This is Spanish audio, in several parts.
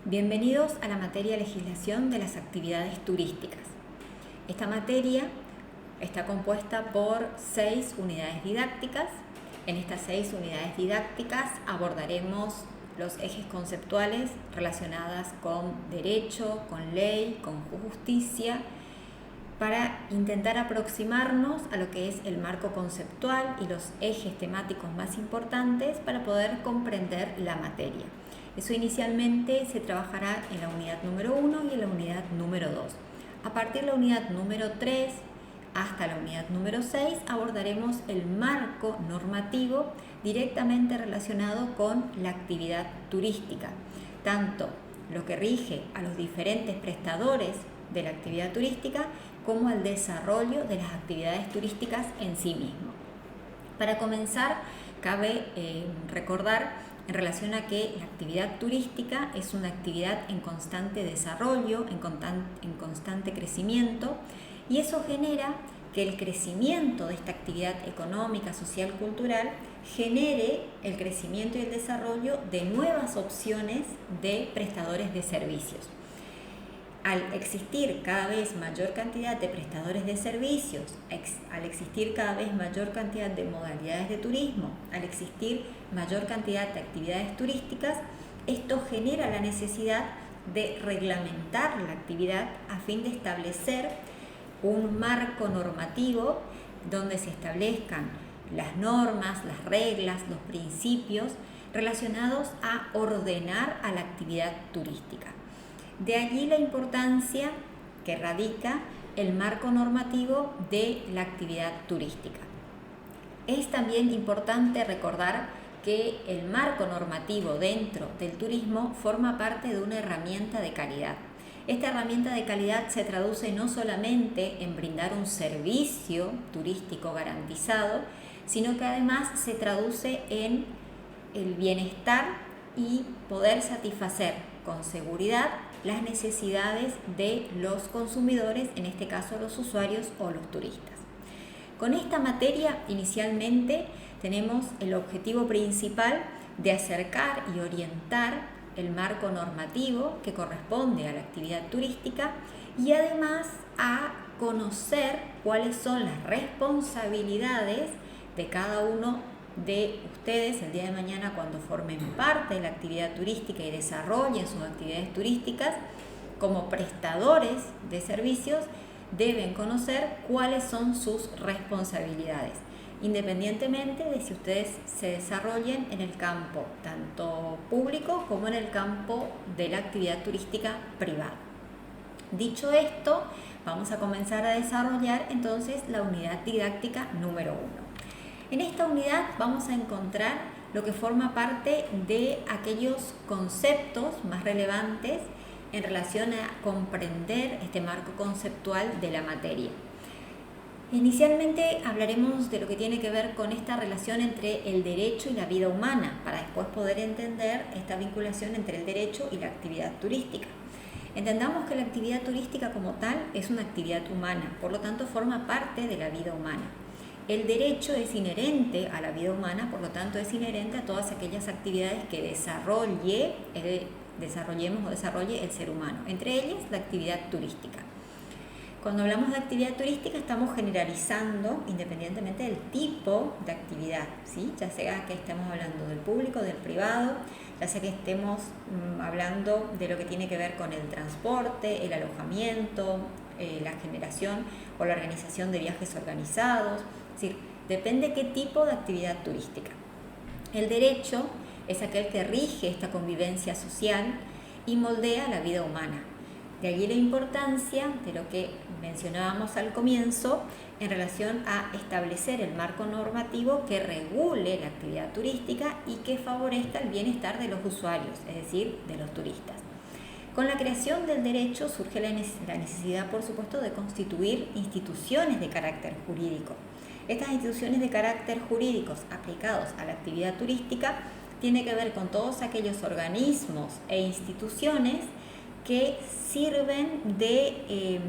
Bienvenidos a la materia Legislación de las actividades turísticas. Esta materia está compuesta por 6 unidades didácticas. En estas 6 unidades didácticas abordaremos los ejes conceptuales relacionados con derecho, con ley, con justicia, para intentar aproximarnos a lo que es el marco conceptual y los ejes temáticos más importantes para poder comprender la materia. Eso inicialmente se trabajará en la unidad número 1 y en la unidad número 2. A partir de la unidad número 3 hasta la unidad número 6 abordaremos el marco normativo directamente relacionado con la actividad turística, tanto lo que rige a los diferentes prestadores de la actividad turística como al desarrollo de las actividades turísticas en sí mismo. Para comenzar, cabe recordar en relación a que la actividad turística es una actividad en constante desarrollo, en constante crecimiento, y eso genera que el crecimiento de esta actividad económica, social, cultural genere el crecimiento y el desarrollo de nuevas opciones de prestadores de servicios. Al existir cada vez mayor cantidad de prestadores de servicios, al existir cada vez mayor cantidad de modalidades de turismo, al existir mayor cantidad de actividades turísticas, esto genera la necesidad de reglamentar la actividad a fin de establecer un marco normativo donde se establezcan las normas, las reglas, los principios relacionados a ordenar a la actividad turística. De allí la importancia que radica el marco normativo de la actividad turística. Es también importante recordar que el marco normativo dentro del turismo forma parte de una herramienta de calidad. Esta herramienta de calidad se traduce no solamente en brindar un servicio turístico garantizado, sino que además se traduce en el bienestar y poder satisfacer con seguridad las necesidades de los consumidores, en este caso los usuarios o los turistas. Con esta materia inicialmente tenemos el objetivo principal de acercar y orientar el marco normativo que corresponde a la actividad turística y además a conocer cuáles son las responsabilidades de cada uno de ustedes el día de mañana cuando formen parte de la actividad turística y desarrollen sus actividades turísticas. Como prestadores de servicios deben conocer cuáles son sus responsabilidades, independientemente de si ustedes se desarrollen en el campo tanto público como en el campo de la actividad turística privada. Dicho esto, vamos a comenzar a desarrollar entonces la unidad didáctica número 1. En esta unidad vamos a encontrar lo que forma parte de aquellos conceptos más relevantes en relación a comprender este marco conceptual de la materia. Inicialmente hablaremos de lo que tiene que ver con esta relación entre el derecho y la vida humana, para después poder entender esta vinculación entre el derecho y la actividad turística. Entendamos que la actividad turística como tal es una actividad humana, por lo tanto forma parte de la vida humana. El derecho es inherente a la vida humana, por lo tanto es inherente a todas aquellas actividades que desarrolle el ser humano, entre ellas la actividad turística. Cuando hablamos de actividad turística estamos generalizando independientemente del tipo de actividad, ¿sí? Ya sea que estemos hablando del público, del privado, ya sea que estemos hablando de lo que tiene que ver con el transporte, el alojamiento, la generación o la organización de viajes organizados. Es decir, depende qué tipo de actividad turística. El derecho es aquel que rige esta convivencia social y moldea la vida humana. De allí la importancia de lo que mencionábamos al comienzo en relación a establecer el marco normativo que regule la actividad turística y que favorezca el bienestar de los usuarios, es decir, de los turistas. Con la creación del derecho surge la necesidad, por supuesto, de constituir instituciones de carácter jurídico. Estas instituciones de carácter jurídico aplicados a la actividad turística tienen que ver con todos aquellos organismos e instituciones que sirven de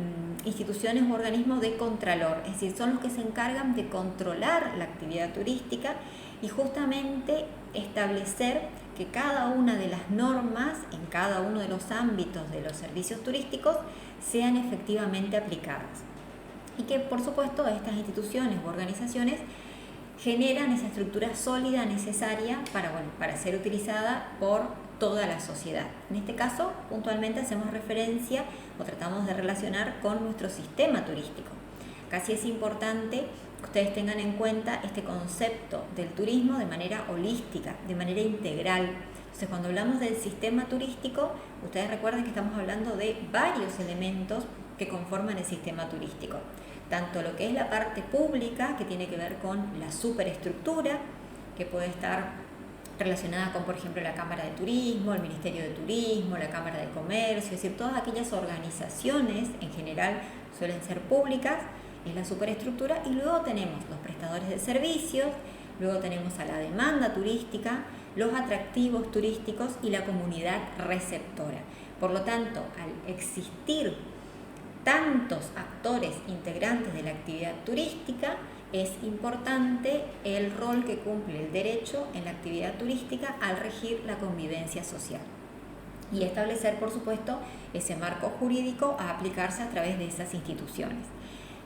instituciones o organismos de contralor, es decir, son los que se encargan de controlar la actividad turística y justamente establecer que cada una de las normas en cada uno de los ámbitos de los servicios turísticos sean efectivamente aplicadas. Y que, por supuesto, estas instituciones u organizaciones generan esa estructura sólida necesaria para ser utilizada por toda la sociedad. En este caso, puntualmente hacemos referencia o tratamos de relacionar con nuestro sistema turístico. Casi es importante que ustedes tengan en cuenta este concepto del turismo de manera holística, de manera integral. Entonces, cuando hablamos del sistema turístico, ustedes recuerden que estamos hablando de varios elementos que conforman el sistema turístico. Tanto lo que es la parte pública, que tiene que ver con la superestructura, que puede estar relacionada con, por ejemplo, la Cámara de Turismo, el Ministerio de Turismo, la Cámara de Comercio, es decir, todas aquellas organizaciones en general suelen ser públicas, es la superestructura, y luego tenemos los prestadores de servicios, luego tenemos a la demanda turística, los atractivos turísticos y la comunidad receptora. Por lo tanto, al existir tantos actores integrantes de la actividad turística, es importante el rol que cumple el derecho en la actividad turística al regir la convivencia social y establecer, por supuesto, ese marco jurídico a aplicarse a través de esas instituciones.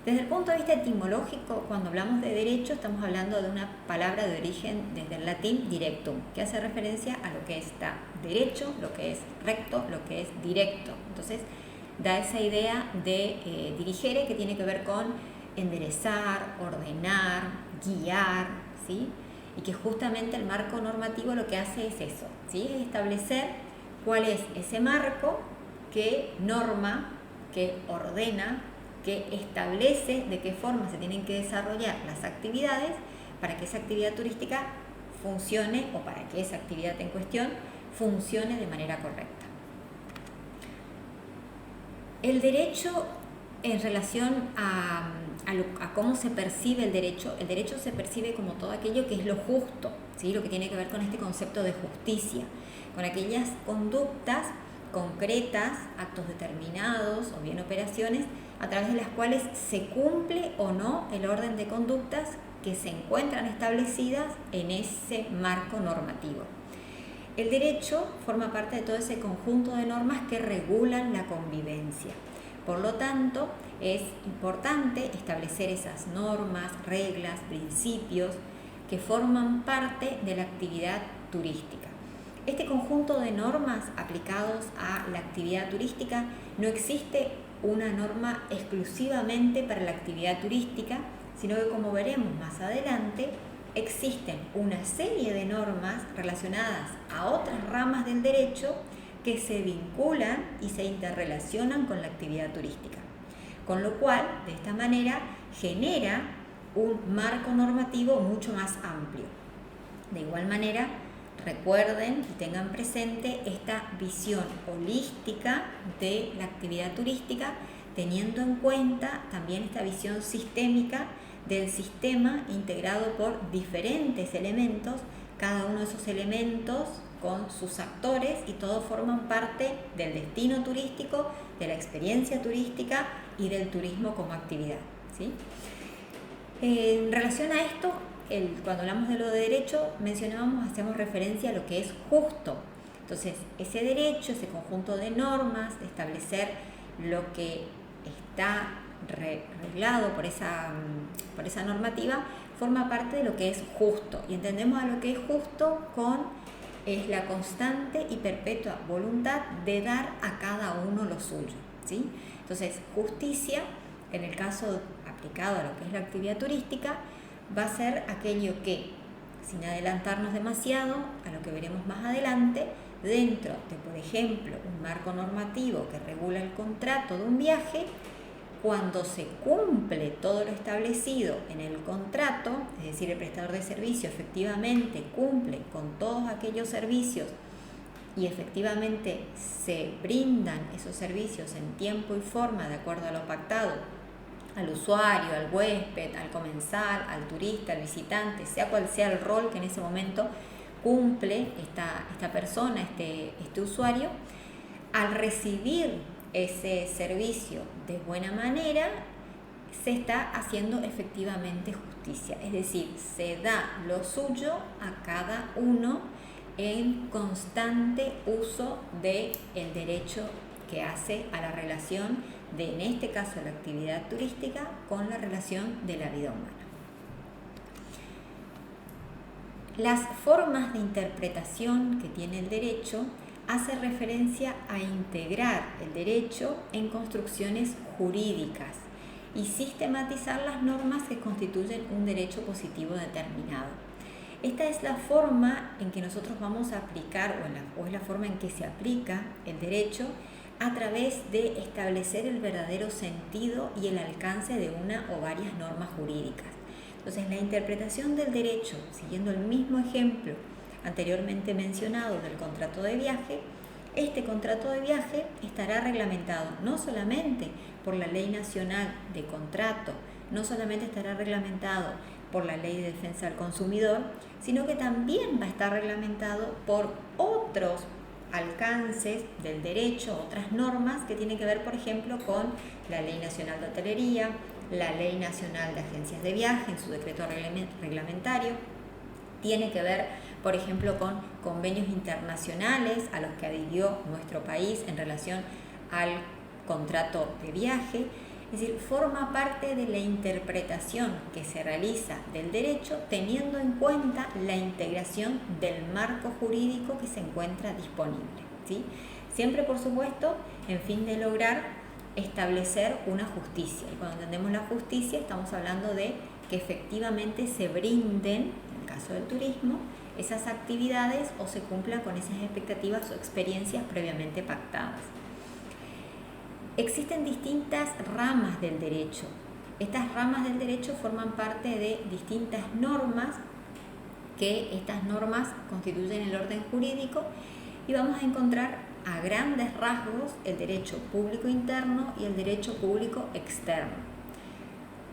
Desde el punto de vista etimológico, cuando hablamos de derecho, estamos hablando de una palabra de origen desde el latín directum, que hace referencia a lo que está derecho, lo que es recto, lo que es directo. Entonces, da esa idea de dirigere, que tiene que ver con enderezar, ordenar, guiar, ¿sí? Y que justamente el marco normativo lo que hace es eso, ¿sí? Es establecer cuál es ese marco que norma, que ordena, que establece de qué forma se tienen que desarrollar las actividades para que esa actividad turística funcione, o para que esa actividad en cuestión funcione de manera correcta. El derecho, en relación a cómo se percibe el derecho se percibe como todo aquello que es lo justo, ¿sí? Lo que tiene que ver con este concepto de justicia, con aquellas conductas concretas, actos determinados o bien operaciones a través de las cuales se cumple o no el orden de conductas que se encuentran establecidas en ese marco normativo. El derecho forma parte de todo ese conjunto de normas que regulan la convivencia. Por lo tanto, es importante establecer esas normas, reglas, principios que forman parte de la actividad turística. Este conjunto de normas aplicados a la actividad turística, no existe una norma exclusivamente para la actividad turística, sino que, como veremos más adelante, existen una serie de normas relacionadas a otras ramas del derecho que se vinculan y se interrelacionan con la actividad turística. Con lo cual, de esta manera, genera un marco normativo mucho más amplio. De igual manera, recuerden y tengan presente esta visión holística de la actividad turística, teniendo en cuenta también esta visión sistémica del sistema integrado por diferentes elementos, cada uno de esos elementos con sus actores, y todos forman parte del destino turístico, de la experiencia turística y del turismo como actividad, ¿sí? En relación a esto, cuando hablamos de lo de derecho, hacemos referencia a lo que es justo. Entonces, ese derecho, ese conjunto de normas, de establecer lo que está reglado por esa normativa, forma parte de lo que es justo. Y entendemos a lo que es justo es la constante y perpetua voluntad de dar a cada uno lo suyo, ¿sí? Entonces, justicia, en el caso aplicado a lo que es la actividad turística, va a ser aquello que, sin adelantarnos demasiado a lo que veremos más adelante, dentro de, por ejemplo, un marco normativo que regula el contrato de un viaje, cuando se cumple todo lo establecido en el contrato, es decir, el prestador de servicio efectivamente cumple con todos aquellos servicios y efectivamente se brindan esos servicios en tiempo y forma de acuerdo a lo pactado al usuario, al huésped, al comensal, al turista, al visitante, sea cual sea el rol que en ese momento cumple esta persona, este usuario, al recibir ese servicio de buena manera, se está haciendo efectivamente justicia, es decir, se da lo suyo a cada uno en constante uso del derecho que hace a la relación de, en este caso, la actividad turística con la relación de la vida humana. Las formas de interpretación que tiene el derecho hace referencia a integrar el derecho en construcciones jurídicas y sistematizar las normas que constituyen un derecho positivo determinado. Esta es la forma en que nosotros vamos a aplicar, o es la forma en que se aplica el derecho, a través de establecer el verdadero sentido y el alcance de una o varias normas jurídicas. Entonces, la interpretación del derecho, siguiendo el mismo ejemplo anteriormente mencionado del contrato de viaje, este contrato de viaje estará reglamentado no solamente por la Ley Nacional de Contrato, no solamente estará reglamentado por la Ley de Defensa del Consumidor, sino que también va a estar reglamentado por otros alcances del derecho, otras normas que tienen que ver, por ejemplo, con la Ley Nacional de Hotelería, la Ley Nacional de Agencias de Viaje en su decreto reglamentario, tiene que ver, por ejemplo, con convenios internacionales a los que adhirió nuestro país en relación al contrato de viaje. Es decir, forma parte de la interpretación que se realiza del derecho teniendo en cuenta la integración del marco jurídico que se encuentra disponible, ¿sí? Siempre, por supuesto, en fin de lograr establecer una justicia. Y cuando entendemos la justicia, estamos hablando de que efectivamente se brinden, en el caso del turismo, esas actividades o se cumplan con esas expectativas o experiencias previamente pactadas. Existen distintas ramas del derecho. Estas ramas del derecho forman parte de distintas normas, que estas normas constituyen el orden jurídico, y vamos a encontrar a grandes rasgos el derecho público interno y el derecho público externo.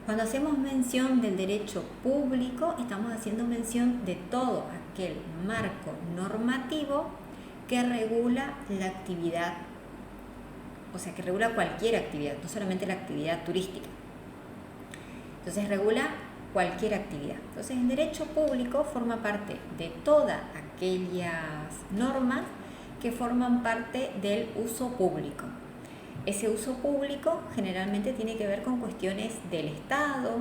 Cuando hacemos mención del derecho público, estamos haciendo mención de todo aquel marco normativo que regula la actividad, o sea, que regula cualquier actividad, no solamente la actividad turística. Entonces, regula cualquier actividad. Entonces, el derecho público forma parte de todas aquellas normas que forman parte del uso público. Ese uso público generalmente tiene que ver con cuestiones del Estado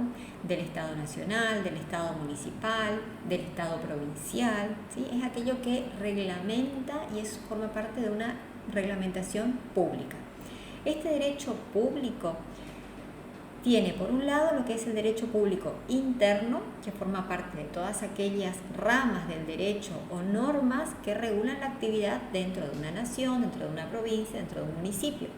nacional, del Estado municipal, del Estado provincial, ¿sí? Es aquello que reglamenta y eso forma parte de una reglamentación pública. Este derecho público tiene, por un lado, lo que es el derecho público interno, que forma parte de todas aquellas ramas del derecho o normas que regulan la actividad dentro de una nación, dentro de una provincia, dentro de un municipio.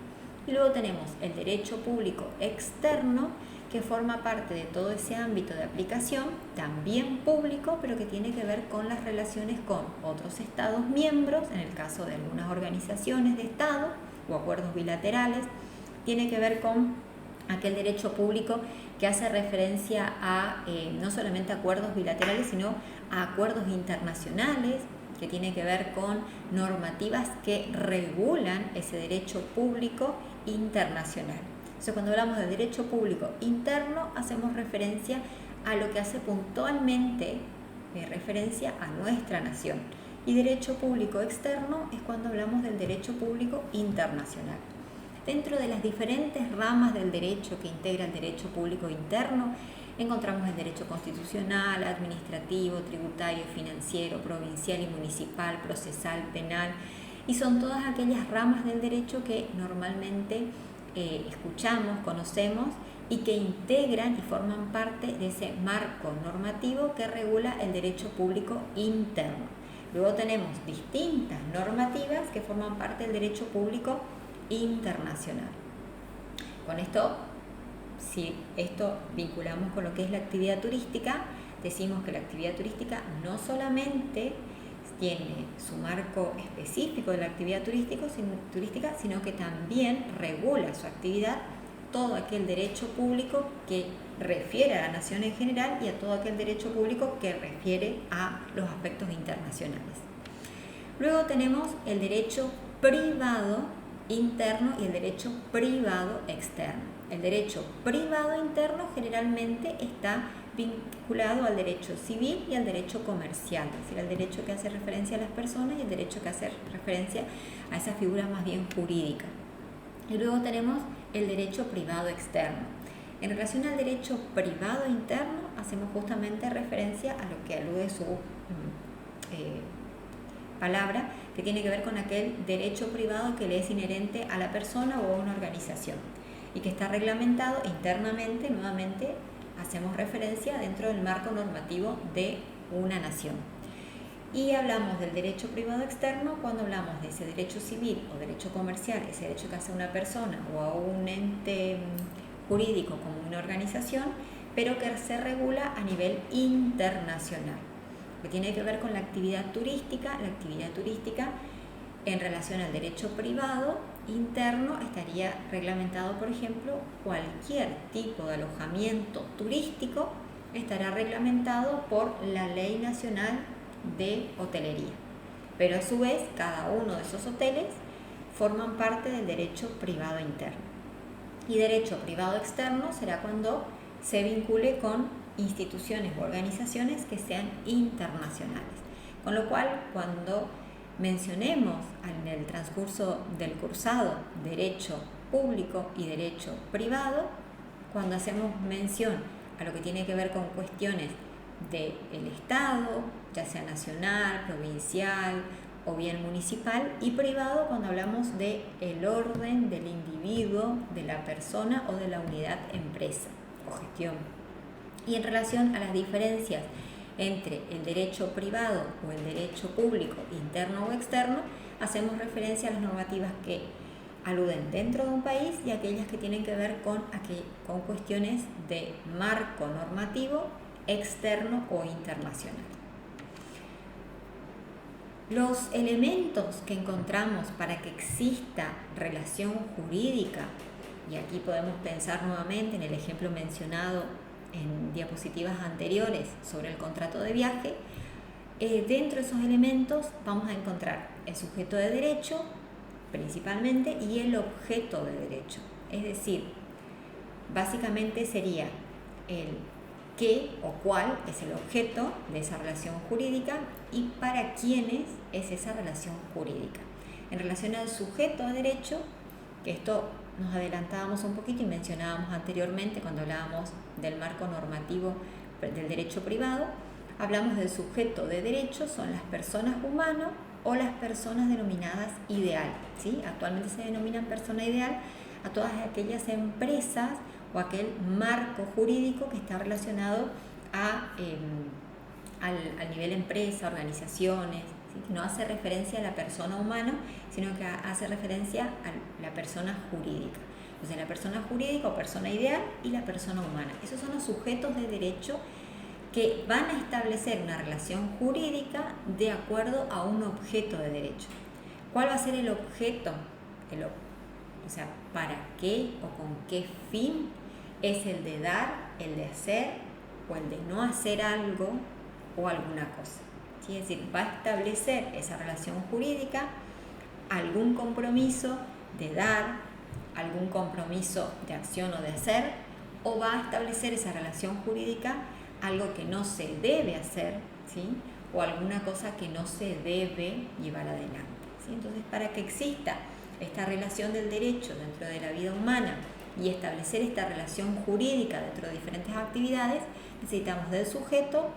Y luego tenemos el derecho público externo, que forma parte de todo ese ámbito de aplicación, también público, pero que tiene que ver con las relaciones con otros Estados miembros, en el caso de algunas organizaciones de Estado o acuerdos bilaterales. Tiene que ver con aquel derecho público que hace referencia a no solamente acuerdos bilaterales, sino a acuerdos internacionales, que tiene que ver con normativas que regulan ese derecho público internacional. Entonces, cuando hablamos de derecho público interno, hacemos referencia a lo que hace puntualmente referencia a nuestra nación. Y derecho público externo es cuando hablamos del derecho público internacional. Dentro de las diferentes ramas del derecho que integra el derecho público interno, encontramos el derecho constitucional, administrativo, tributario, financiero, provincial y municipal, procesal, penal, y son todas aquellas ramas del derecho que normalmente escuchamos, conocemos y que integran y forman parte de ese marco normativo que regula el derecho público interno. Luego tenemos distintas normativas que forman parte del derecho público internacional. Con esto, si esto vinculamos con lo que es la actividad turística, decimos que la actividad turística no solamente tiene su marco específico de la actividad turística, sino que también regula su actividad todo aquel derecho público que refiere a la nación en general y a todo aquel derecho público que refiere a los aspectos internacionales. Luego tenemos el derecho privado interno y el derecho privado externo. El derecho privado interno generalmente está vinculado al derecho civil y al derecho comercial, es decir, al derecho que hace referencia a las personas y el derecho que hace referencia a esa figura más bien jurídica. Y luego tenemos el derecho privado externo. En relación al derecho privado interno, hacemos justamente referencia a lo que alude su palabra, que tiene que ver con aquel derecho privado que le es inherente a la persona o a una organización y que está reglamentado internamente. Nuevamente hacemos referencia dentro del marco normativo de una nación. Y hablamos del derecho privado externo cuando hablamos de ese derecho civil o derecho comercial, ese derecho que hace a una persona o a un ente jurídico como una organización, pero que se regula a nivel internacional, que tiene que ver con la actividad turística. La actividad turística en relación al derecho privado interno estaría reglamentado, por ejemplo, cualquier tipo de alojamiento turístico estará reglamentado por la Ley Nacional de Hotelería, pero a su vez cada uno de esos hoteles forman parte del derecho privado interno. Y derecho privado externo será cuando se vincule con instituciones o organizaciones que sean internacionales. Con lo cual, cuando mencionemos en el transcurso del cursado derecho público y derecho privado, cuando hacemos mención a lo que tiene que ver con cuestiones del Estado, ya sea nacional, provincial o bien municipal, y privado cuando hablamos del orden del individuo, de la persona o de la unidad empresa o gestión. Y en relación a las diferencias entre el derecho privado o el derecho público, interno o externo, hacemos referencia a las normativas que aluden dentro de un país y aquellas que tienen que ver con cuestiones de marco normativo externo o internacional. Los elementos que encontramos para que exista relación jurídica, y aquí podemos pensar nuevamente en el ejemplo mencionado en diapositivas anteriores sobre el contrato de viaje, dentro de esos elementos vamos a encontrar el sujeto de derecho principalmente y el objeto de derecho. Es decir, básicamente sería el qué o cuál es el objeto de esa relación jurídica y para quiénes es esa relación jurídica. En relación al sujeto de derecho, que esto nos adelantábamos un poquito y mencionábamos anteriormente cuando hablábamos del marco normativo del derecho privado, hablamos del sujeto de derecho, son las personas humanas o las personas denominadas ideal, ¿sí? Actualmente se denominan persona ideal a todas aquellas empresas o aquel marco jurídico que está relacionado al nivel empresa, organizaciones, ¿sí? Que no hace referencia a la persona humana, sino que hace referencia a la persona jurídica. O sea, la persona jurídica o persona ideal y la persona humana. Esos son los sujetos de derecho que van a establecer una relación jurídica de acuerdo a un objeto de derecho. ¿Cuál va a ser el objeto? O sea, ¿para qué o con qué fin? Es el de dar, el de hacer o el de no hacer algo o alguna cosa. ¿Sí? Es decir, va a establecer esa relación jurídica algún compromiso de dar, algún compromiso de acción o de hacer, o va a establecer esa relación jurídica algo que no se debe hacer, ¿sí? O alguna cosa que no se debe llevar adelante, ¿sí? Entonces, para que exista esta relación del derecho dentro de la vida humana y establecer esta relación jurídica dentro de diferentes actividades, necesitamos del sujeto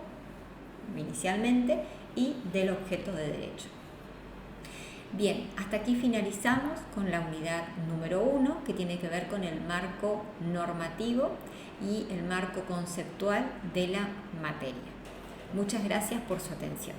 inicialmente y del objeto de derecho. Bien, hasta aquí finalizamos con la unidad número 1, que tiene que ver con el marco normativo y el marco conceptual de la materia. Muchas gracias por su atención.